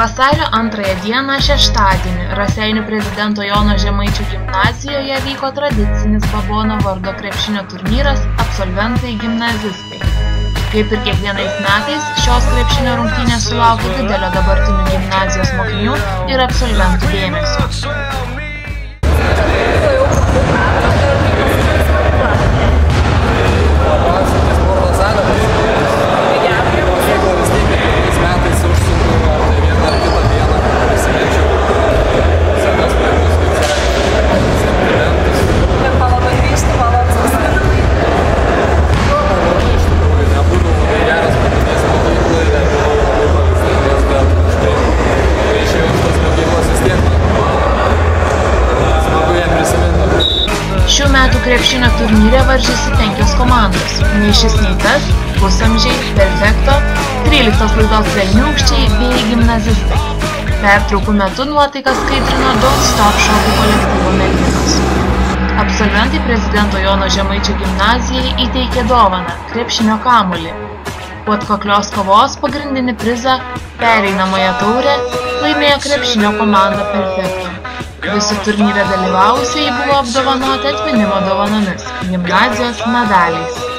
Vasario 2 dieną šeštadienį Raseinių prezidento Jono Žemaičio gimnazijoje vyko tradicinis Babono vardo krepšinio turnyras Absolventai gimnazistai. Kaip ir kiekvienais metais, šios krepšinio rungtynės sulaukė didelio dabartinių gimnazijos mokinių ir absolventų dėmesio. Šių metų krepšinio turnyre varžėsi 5 komandos – nei šis nei tas, pusamžiai, perfekto, 13 laidos velniūkščiai bei gimnazistai. Pertraukų metu nuotaiką skaidrino Don't Stop šokių kolektyvo merginos. Absolventai prezidento Jono Žemaičio gimnazijai įteikė dovaną – krepšinio kamuolį. Po atkaklios kovos pagrindinį prizą – pereinamąją taurę laimėjo krepšinio komanda Perfekto. Visi turnyre dalyvavusieji buvo apdovanoti atminimo dovanomis – gimnazijos medaliais.